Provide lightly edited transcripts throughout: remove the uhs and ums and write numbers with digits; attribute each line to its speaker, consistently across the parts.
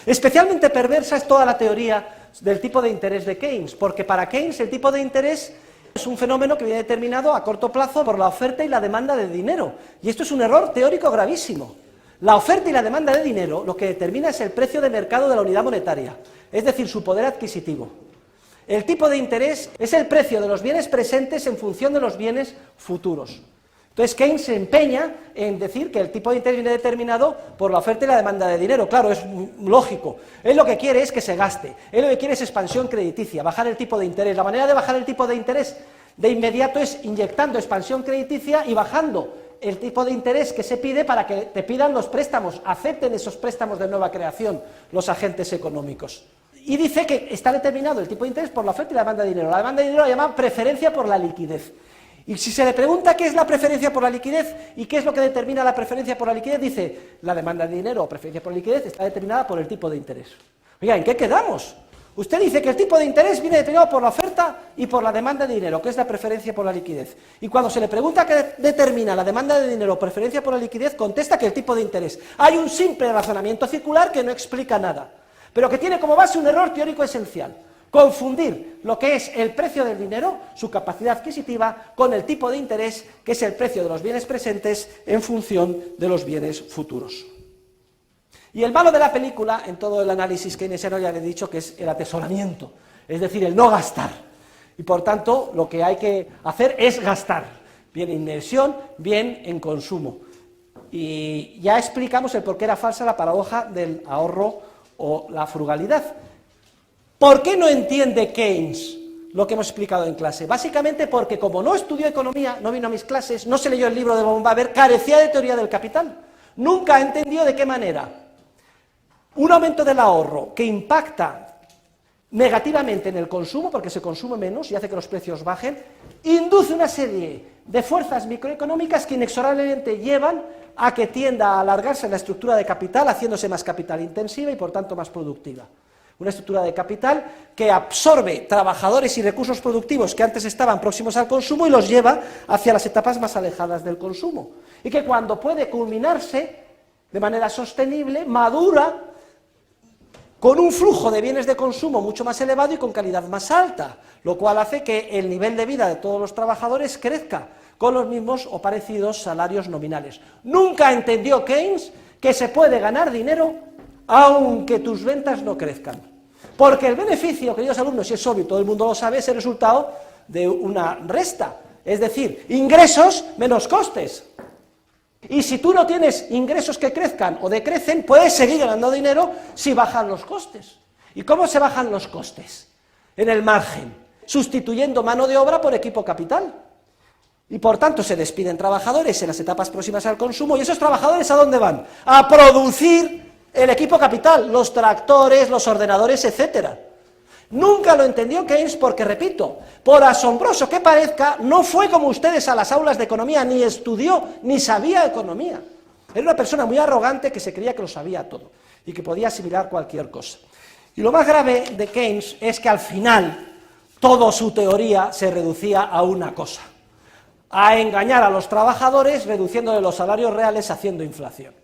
Speaker 1: Especialmente perversa es toda la teoría del tipo de interés de Keynes, porque para Keynes el tipo de interés es un fenómeno que viene determinado a corto plazo por la oferta y la demanda de dinero, y esto es un error teórico gravísimo. La oferta y la demanda de dinero lo que determina es el precio de mercado de la unidad monetaria, es decir, su poder adquisitivo. El tipo de interés es el precio de los bienes presentes en función de los bienes futuros. Entonces Keynes se empeña en decir que el tipo de interés viene determinado por la oferta y la demanda de dinero. Claro, es lógico. Él lo que quiere es que se gaste, él lo que quiere es expansión crediticia, bajar el tipo de interés. La manera de bajar el tipo de interés de inmediato es inyectando expansión crediticia y bajando el tipo de interés que se pide para que te pidan los préstamos, acepten esos préstamos de nueva creación los agentes económicos. Y dice que está determinado el tipo de interés por la oferta y la demanda de dinero. La demanda de dinero la llama preferencia por la liquidez. Y si se le pregunta qué es la preferencia por la liquidez y qué es lo que determina la preferencia por la liquidez, dice, la demanda de dinero o preferencia por la liquidez está determinada por el tipo de interés. Oiga, ¿en qué quedamos? Usted dice que el tipo de interés viene determinado por la oferta y por la demanda de dinero, que es la preferencia por la liquidez. Y cuando se le pregunta qué determina la demanda de dinero o preferencia por la liquidez, contesta que el tipo de interés. Hay un simple razonamiento circular que no explica nada, pero que tiene como base un error teórico esencial: confundir lo que es el precio del dinero, su capacidad adquisitiva, con el tipo de interés, que es el precio de los bienes presentes en función de los bienes futuros. Y el malo de la película, en todo el análisis keynesiano, ya le he dicho que es el atesoramiento, es decir, el no gastar. Y por tanto, lo que hay que hacer es gastar, bien en inversión, bien en consumo. Y ya explicamos el por qué era falsa la paradoja del ahorro o la frugalidad. ¿Por qué no entiende Keynes lo que hemos explicado en clase? Básicamente porque como no estudió economía, no vino a mis clases, no se leyó el libro de von Weber, carecía de teoría del capital. Nunca entendió de qué manera un aumento del ahorro que impacta negativamente en el consumo, porque se consume menos y hace que los precios bajen, induce una serie de fuerzas microeconómicas que inexorablemente llevan a que tienda a alargarse la estructura de capital, haciéndose más capital intensiva y por tanto más productiva. Una estructura de capital que absorbe trabajadores y recursos productivos que antes estaban próximos al consumo y los lleva hacia las etapas más alejadas del consumo. Y que cuando puede culminarse de manera sostenible, madura con un flujo de bienes de consumo mucho más elevado y con calidad más alta, lo cual hace que el nivel de vida de todos los trabajadores crezca con los mismos o parecidos salarios nominales. Nunca entendió Keynes que se puede ganar dinero aunque tus ventas no crezcan. Porque el beneficio, queridos alumnos, y es obvio, todo el mundo lo sabe, es el resultado de una resta, es decir, ingresos menos costes. Y si tú no tienes ingresos que crezcan o decrecen, puedes seguir ganando dinero si bajan los costes. ¿Y cómo se bajan los costes? En el margen, sustituyendo mano de obra por equipo capital. Y por tanto se despiden trabajadores en las etapas próximas al consumo, y esos trabajadores ¿a dónde van? A producir el equipo capital, los tractores, los ordenadores, etcétera. Nunca lo entendió Keynes porque, repito, por asombroso que parezca, no fue como ustedes a las aulas de economía, ni estudió, ni sabía economía. Era una persona muy arrogante que se creía que lo sabía todo y que podía asimilar cualquier cosa. Y lo más grave de Keynes es que al final toda su teoría se reducía a una cosa: a engañar a los trabajadores reduciéndole los salarios reales haciendo inflación.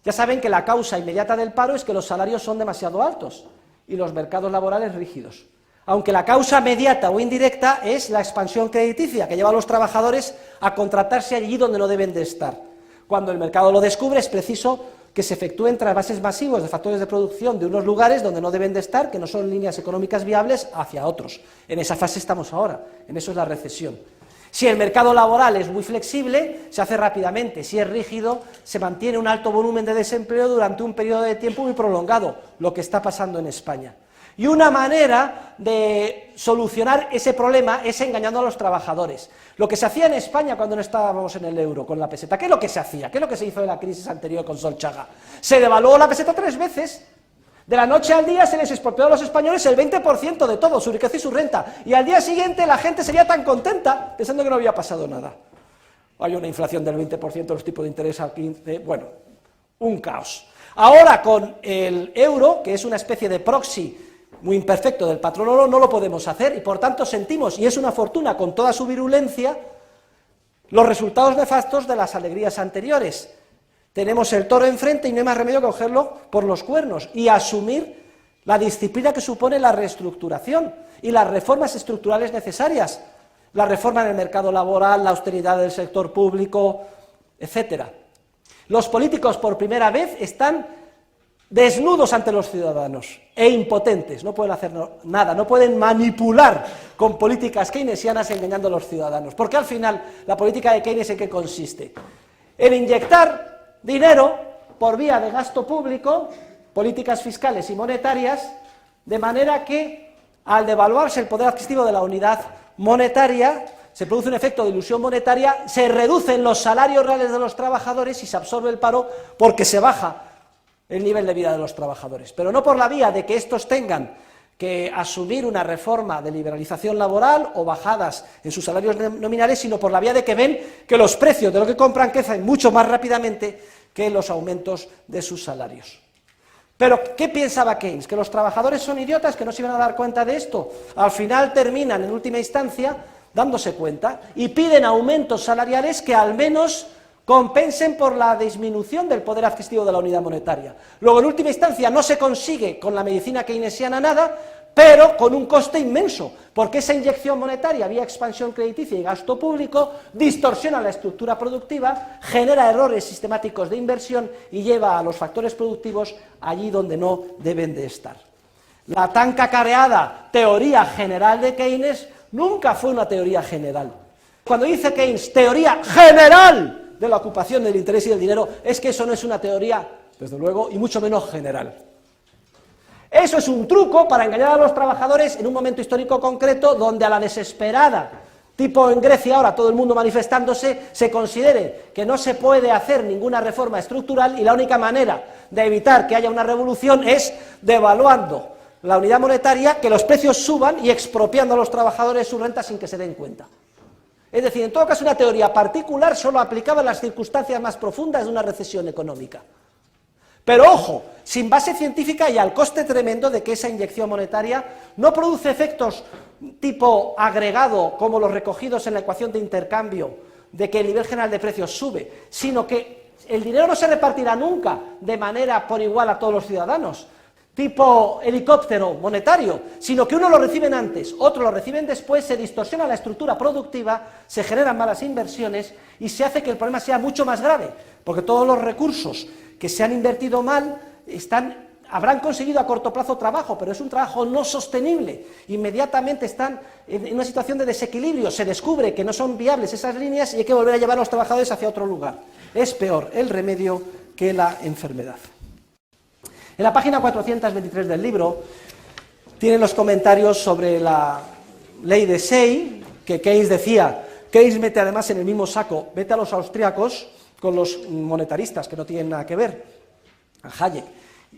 Speaker 1: Ya saben que la causa inmediata del paro es que los salarios son demasiado altos y los mercados laborales rígidos, aunque la causa mediata o indirecta es la expansión crediticia, que lleva a los trabajadores a contratarse allí donde no deben de estar. Cuando el mercado lo descubre, es preciso que se efectúen trasvases masivos de factores de producción de unos lugares donde no deben de estar, que no son líneas económicas viables, hacia otros. En esa fase estamos ahora, en eso es la recesión. Si el mercado laboral es muy flexible, se hace rápidamente; si es rígido, se mantiene un alto volumen de desempleo durante un periodo de tiempo muy prolongado, lo que está pasando en España. Y una manera de solucionar ese problema es engañando a los trabajadores. Lo que se hacía en España cuando no estábamos en el euro, con la peseta, ¿qué es lo que se hacía? ¿Qué es lo que se hizo en la crisis anterior con Solchaga? Se devaluó la peseta 3 veces. De la noche al día se les expropió a los españoles el 20% de todo, su riqueza y su renta, y al día siguiente la gente sería tan contenta, pensando que no había pasado nada. Hay una inflación del 20%, los tipos de interés al 15%, bueno, un caos. Ahora con el euro, que es una especie de proxy muy imperfecto del patrón oro, no lo podemos hacer, y por tanto sentimos, y es una fortuna con toda su virulencia, los resultados nefastos de las alegrías anteriores. tenemos el toro enfrente y no hay más remedio que cogerlo por los cuernos y asumir la disciplina que supone la reestructuración y las reformas estructurales necesarias, la reforma en el mercado laboral, la austeridad del sector público, etcétera. Los políticos por primera vez están desnudos ante los ciudadanos e impotentes, no pueden hacer nada, no pueden manipular con políticas keynesianas engañando a los ciudadanos, porque al final la política de Keynes ¿en qué consiste? En inyectar dinero por vía de gasto público, políticas fiscales y monetarias, de manera que al devaluarse el poder adquisitivo de la unidad monetaria, se produce un efecto de ilusión monetaria, se reducen los salarios reales de los trabajadores y se absorbe el paro porque se baja el nivel de vida de los trabajadores, pero no por la vía de que estos tengan que asumir una reforma de liberalización laboral o bajadas en sus salarios nominales, sino por la vía de que ven que los precios de lo que compran crecen mucho más rápidamente que los aumentos de sus salarios. Pero, ¿qué pensaba Keynes? ¿Que los trabajadores son idiotas, que no se iban a dar cuenta de esto? Al final terminan, en última instancia, dándose cuenta y piden aumentos salariales que al menos compensen por la disminución del poder adquisitivo de la unidad monetaria. Luego, en última instancia, no se consigue con la medicina keynesiana nada, pero con un coste inmenso, porque esa inyección monetaria vía expansión crediticia y gasto público distorsiona la estructura productiva, genera errores sistemáticos de inversión y lleva a los factores productivos allí donde no deben de estar. La tan cacareada teoría general de Keynes nunca fue una teoría general. Cuando dice Keynes teoría general de la ocupación, del interés y del dinero, es que eso no es una teoría, desde luego, y mucho menos general. Eso es un truco para engañar a los trabajadores en un momento histórico concreto donde a la desesperada, tipo en Grecia ahora, todo el mundo manifestándose, se considere que no se puede hacer ninguna reforma estructural y la única manera de evitar que haya una revolución es devaluando la unidad monetaria, que los precios suban y expropiando a los trabajadores su renta sin que se den cuenta. Es decir, en todo caso una teoría particular solo aplicaba en las circunstancias más profundas de una recesión económica. Pero ojo, sin base científica y al coste tremendo de que esa inyección monetaria no produce efectos tipo agregado como los recogidos en la ecuación de intercambio, de que el nivel general de precios sube, sino que el dinero no se repartirá nunca de manera por igual a todos los ciudadanos, tipo helicóptero monetario, sino que unos lo reciben antes, otros lo reciben después, se distorsiona la estructura productiva, se generan malas inversiones y se hace que el problema sea mucho más grave, porque todos los recursos que se han invertido mal habrán conseguido a corto plazo trabajo, pero es un trabajo no sostenible, inmediatamente están en una situación de desequilibrio, se descubre que no son viables esas líneas y hay que volver a llevar a los trabajadores hacia otro lugar. Es peor el remedio que la enfermedad. En la página 423 del libro tienen los comentarios sobre la ley de Say, que Keynes decía. Keynes mete además en el mismo saco, vete a los austríacos con los monetaristas, que no tienen nada que ver, a Hayek.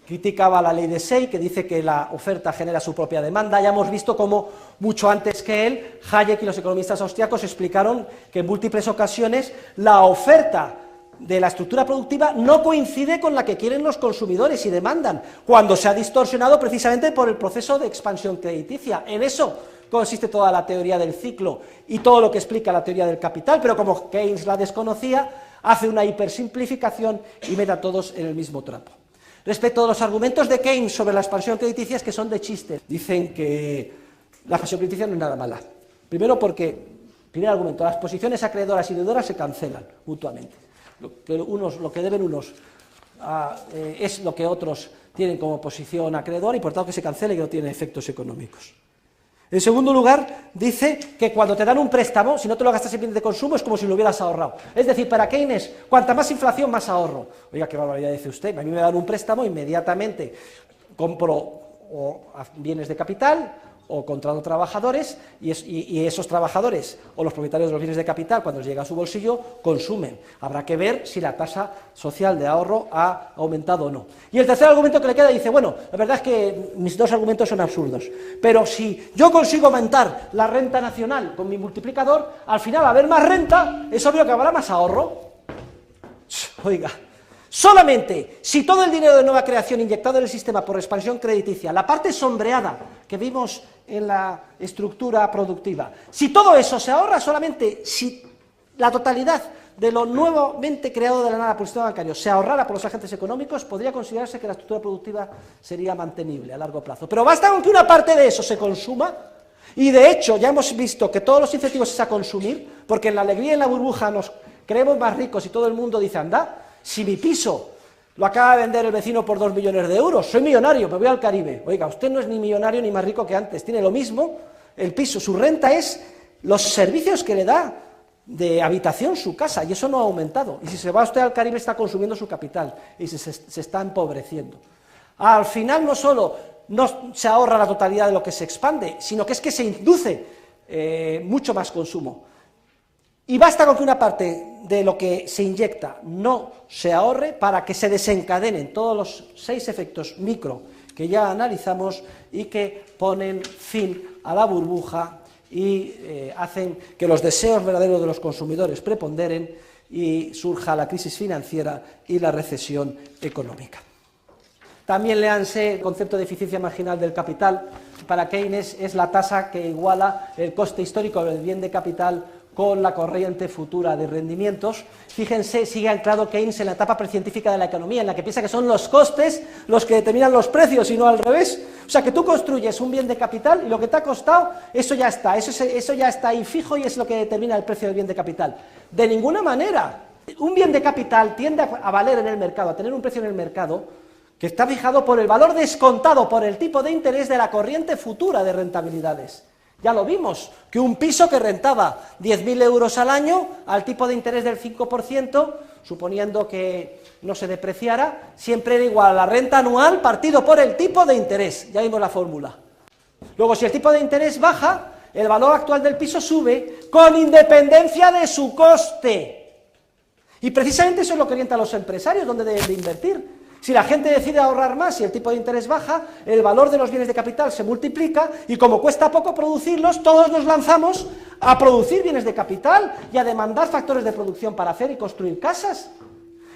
Speaker 1: Criticaba la ley de Say, que dice que la oferta genera su propia demanda. Ya hemos visto cómo, mucho antes que él, Hayek y los economistas austríacos explicaron que en múltiples ocasiones la oferta de la estructura productiva no coincide con la que quieren los consumidores y demandan, cuando se ha distorsionado precisamente por el proceso de expansión crediticia. En eso consiste toda la teoría del ciclo y todo lo que explica la teoría del capital, pero como Keynes la desconocía, hace una hipersimplificación y mete a todos en el mismo trapo. Respecto a los argumentos de Keynes sobre la expansión crediticia, es que son de chiste. Dicen que la expansión crediticia no es nada mala. Primero porque, primer argumento, las posiciones acreedoras y deudoras se cancelan mutuamente. Lo que deben unos es lo que otros tienen como posición acreedora y por tanto que se cancele y que no tiene efectos económicos. En segundo lugar, dice que cuando te dan un préstamo, si no te lo gastas en bienes de consumo, es como si lo hubieras ahorrado. Es decir, para Keynes, cuanta más inflación, más ahorro. Oiga, qué barbaridad dice usted. A mí me dan un préstamo, inmediatamente compro bienes de capital o contrato trabajadores y esos trabajadores o los propietarios de los bienes de capital, cuando les llega a su bolsillo, consumen. Habrá que ver si la tasa social de ahorro ha aumentado o no. Y el tercer argumento que le queda dice, bueno, la verdad es que mis dos argumentos son absurdos, pero si yo consigo aumentar la renta nacional con mi multiplicador, al final, al haber más renta, es obvio que habrá más ahorro. Oiga, solamente si todo el dinero de nueva creación inyectado en el sistema por expansión crediticia, la parte sombreada que vimos en la estructura productiva, si todo eso se ahorra, solamente si la totalidad de lo nuevamente creado de la nada por el sistema bancario se ahorrara por los agentes económicos, podría considerarse que la estructura productiva sería mantenible a largo plazo. Pero basta con que una parte de eso se consuma, y de hecho ya hemos visto que todos los incentivos es a consumir, porque en la alegría y en la burbuja nos creemos más ricos y todo el mundo dice, anda, si mi piso lo acaba de vender el vecino por 2 millones de euros, soy millonario, me voy al Caribe. Oiga, usted no es ni millonario ni más rico que antes, tiene lo mismo, el piso, su renta es los servicios que le da de habitación su casa, y eso no ha aumentado, y si se va usted al Caribe está consumiendo su capital, y se está empobreciendo. Al final no solo no se ahorra la totalidad de lo que se expande, sino que es que se induce mucho más consumo. Y basta con que una parte de lo que se inyecta no se ahorre para que se desencadenen todos los 6 efectos micro que ya analizamos y que ponen fin a la burbuja y hacen que los deseos verdaderos de los consumidores preponderen y surja la crisis financiera y la recesión económica. También léanse el concepto de eficiencia marginal del capital. Para Keynes es la tasa que iguala el coste histórico del bien de capital con la corriente futura de rendimientos. Fíjense, sigue anclado Keynes en la etapa precientífica de la economía, en la que piensa que son los costes los que determinan los precios y no al revés. O sea, que tú construyes un bien de capital y lo que te ha costado, eso ya está, eso ya está ahí fijo y es lo que determina el precio del bien de capital. De ninguna manera. Un bien de capital tiende a valer en el mercado, a tener un precio en el mercado que está fijado por el valor descontado por el tipo de interés de la corriente futura de rentabilidades. Ya lo vimos, que un piso que rentaba 10.000 euros al año, al tipo de interés del 5%, suponiendo que no se depreciara, siempre era igual a la renta anual partido por el tipo de interés. Ya vimos la fórmula. Luego, si el tipo de interés baja, el valor actual del piso sube con independencia de su coste. Y precisamente eso es lo que orienta a los empresarios, donde deben de invertir. Si la gente decide ahorrar más y el tipo de interés baja, el valor de los bienes de capital se multiplica y como cuesta poco producirlos, todos nos lanzamos a producir bienes de capital y a demandar factores de producción para hacer y construir casas.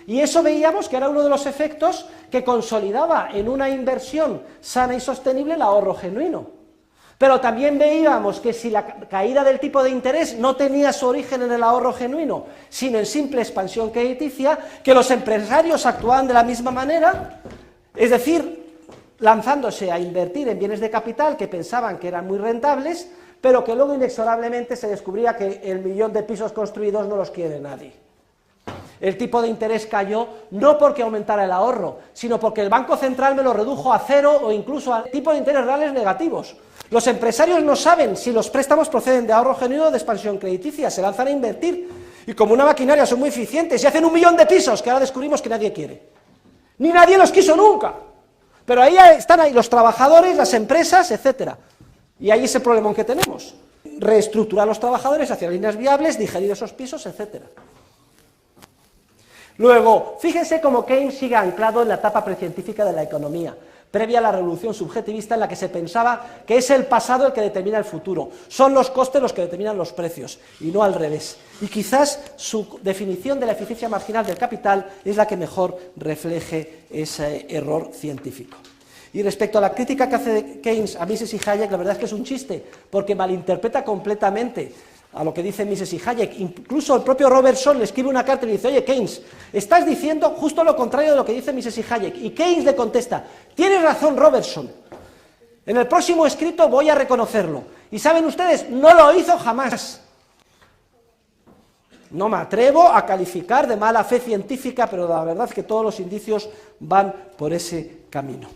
Speaker 1: Y eso veíamos que era uno de los efectos que consolidaba en una inversión sana y sostenible el ahorro genuino. Pero también veíamos que si la caída del tipo de interés no tenía su origen en el ahorro genuino, sino en simple expansión crediticia, que los empresarios actuaban de la misma manera, es decir, lanzándose a invertir en bienes de capital que pensaban que eran muy rentables, pero que luego inexorablemente se descubría que el 1.000.000 de pisos construidos no los quiere nadie. El tipo de interés cayó no porque aumentara el ahorro, sino porque el Banco Central me lo redujo a 0 o incluso a tipos de interés reales negativos. Los empresarios no saben si los préstamos proceden de ahorro genuino o de expansión crediticia, se lanzan a invertir, y como una maquinaria son muy eficientes y hacen 1.000.000 de pisos que ahora descubrimos que nadie quiere. Ni nadie los quiso nunca, pero ahí están ahí los trabajadores, las empresas, etcétera. Y ahí es el problemón que tenemos, reestructurar a los trabajadores hacia líneas viables, digerir esos pisos, etcétera. Luego, fíjense cómo Keynes sigue anclado en la etapa precientífica de la economía, previa a la revolución subjetivista en la que se pensaba que es el pasado el que determina el futuro, son los costes los que determinan los precios, y no al revés. Y quizás su definición de la eficiencia marginal del capital es la que mejor refleje ese error científico. Y respecto a la crítica que hace Keynes a Mises y Hayek, la verdad es que es un chiste, porque malinterpreta completamente a lo que dice Mises y Hayek. Incluso el propio Robertson le escribe una carta y le dice, oye Keynes, estás diciendo justo lo contrario de lo que dice Mises y Hayek. Y Keynes le contesta, tienes razón Robertson, en el próximo escrito voy a reconocerlo. Y saben ustedes, no lo hizo jamás. No me atrevo a calificar de mala fe científica, pero la verdad es que todos los indicios van por ese camino.